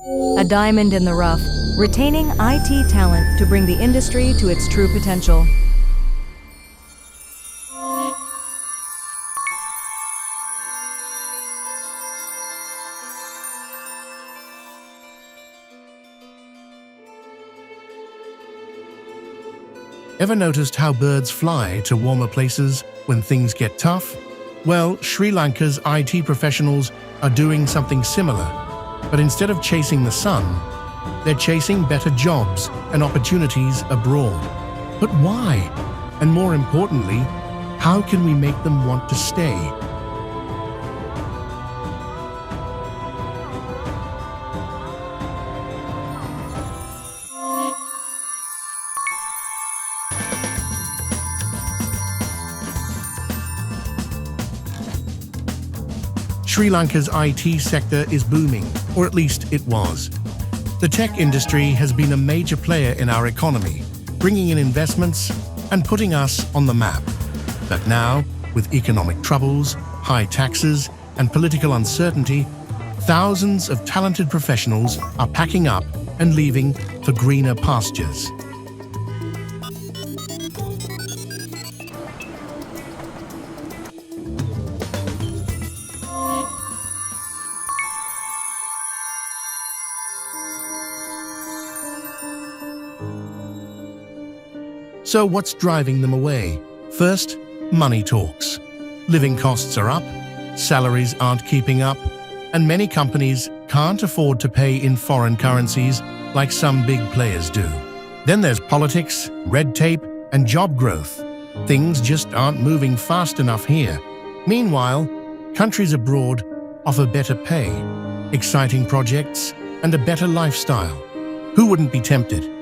A diamond in the rough, retaining IT talent to bring the industry to its true potential. Ever noticed how birds fly to warmer places when things get tough? Well, Sri Lanka's IT professionals are doing something similar, but instead of chasing the sun, they're chasing better jobs and opportunities abroad. But why? And more importantly, how can we make them want to stay? Sri Lanka's IT sector is booming, or at least it was. The tech industry has been a major player in our economy, bringing in investments and putting us on the map. But now, with economic troubles, high taxes, and political uncertainty, thousands of talented professionals are packing up and leaving for greener pastures. So what's driving them away? First, money talks. Living costs are up, salaries aren't keeping up, and many companies can't afford to pay in foreign currencies like some big players do. Then there's politics, red tape, and job growth. Things just aren't moving fast enough here. Meanwhile, countries abroad offer better pay, exciting projects, and a better lifestyle. Who wouldn't be tempted?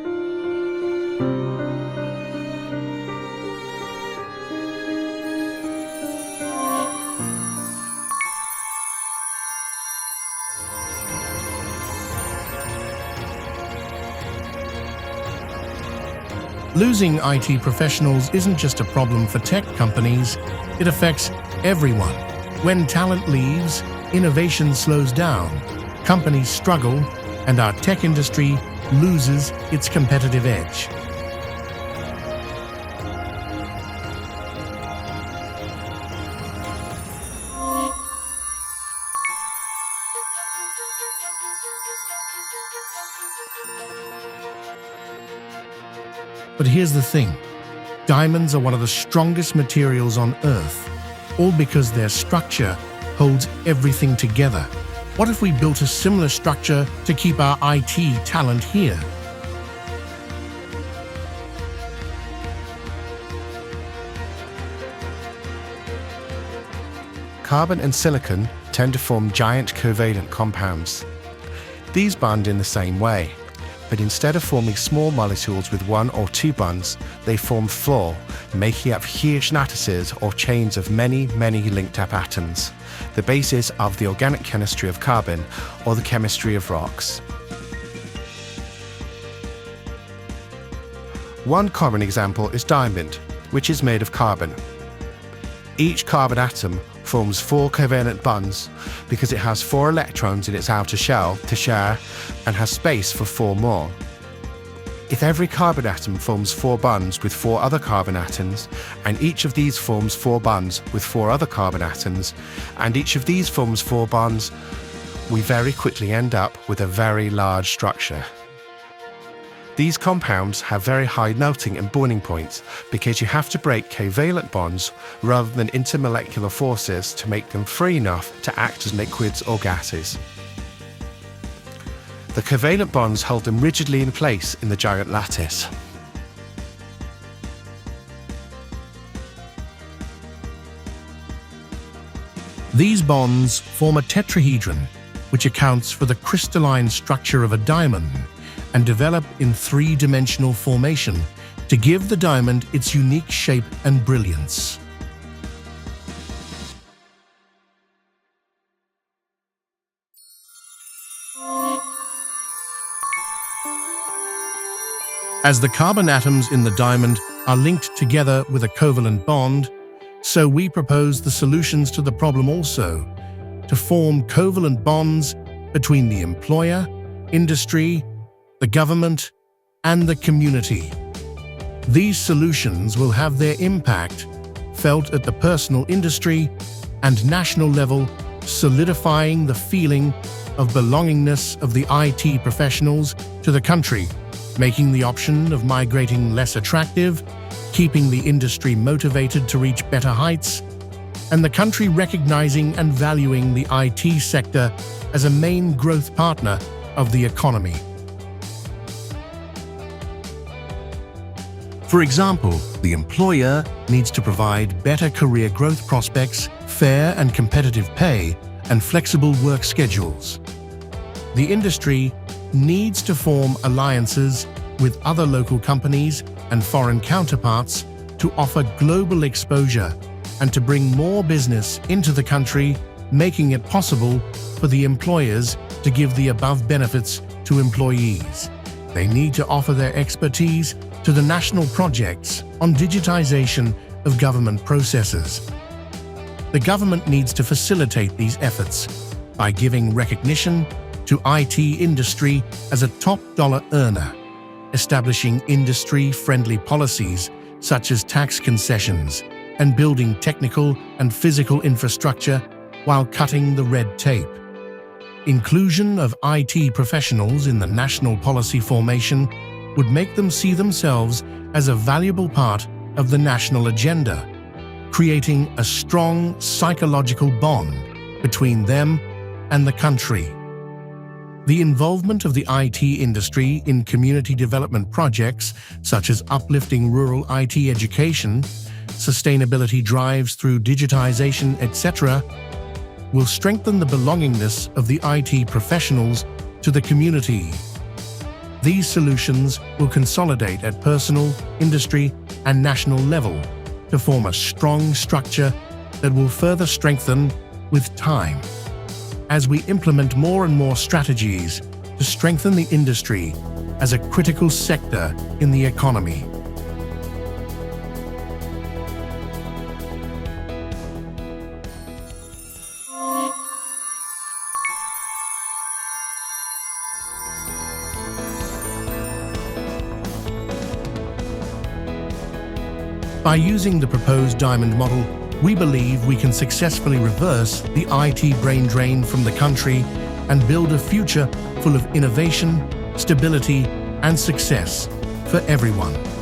Losing IT professionals isn't just a problem for tech companies, it affects everyone. When talent leaves, innovation slows down, companies struggle, and our tech industry loses its competitive edge. But here's the thing, diamonds are one of the strongest materials on Earth, all because their structure holds everything together. What if we built a similar structure to keep our IT talent here? Carbon and silicon tend to form giant covalent compounds. These bond in the same way, but instead of forming small molecules with one or two bonds, they form four, making up huge lattices or chains of many linked up atoms, the basis of the organic chemistry of carbon or the chemistry of rocks. One common example is diamond, which is made of carbon. Each carbon atom forms four covalent bonds because it has 4 electrons in its outer shell to share and has space for 4 more. If every carbon atom forms 4 bonds with 4 other carbon atoms, and each of these forms 4 bonds with 4 other carbon atoms, and each of these forms 4 bonds, we very quickly end up with a very large structure. These compounds have very high melting and boiling points because you have to break covalent bonds rather than intermolecular forces to make them free enough to act as liquids or gases. The covalent bonds hold them rigidly in place in the giant lattice. These bonds form a tetrahedron, which accounts for the crystalline structure of a diamond, and develop in 3-dimensional formation to give the diamond its unique shape and brilliance. As the carbon atoms in the diamond are linked together with a covalent bond, so we propose the solutions to the problem also, to form covalent bonds between the employer, industry, the government, and the community. These solutions will have their impact felt at the personal, industry, and national level, solidifying the feeling of belongingness of the IT professionals to the country, making the option of migrating less attractive, keeping the industry motivated to reach better heights, and the country recognizing and valuing the IT sector as a main growth partner of the economy. For example, the employer needs to provide better career growth prospects, fair and competitive pay, and flexible work schedules. The industry needs to form alliances with other local companies and foreign counterparts to offer global exposure and to bring more business into the country, making it possible for the employers to give the above benefits to employees. They need to offer their expertise to the national projects on digitization of government processes. The government needs to facilitate these efforts by giving recognition to IT industry as a top dollar earner, establishing industry-friendly policies such as tax concessions, and building technical and physical infrastructure while cutting the red tape. Inclusion of IT professionals in the national policy formation would make them see themselves as a valuable part of the national agenda, creating a strong psychological bond between them and the country. The involvement of the IT industry in community development projects such as uplifting rural IT education, sustainability drives through digitization, etc., will strengthen the belongingness of the IT professionals to the community. These solutions will consolidate at personal, industry, and national level to form a strong structure that will further strengthen with time as we implement more and more strategies to strengthen the industry as a critical sector in the economy. By using the proposed diamond model, we believe we can successfully reverse the IT brain drain from the country and build a future full of innovation, stability, and success for everyone.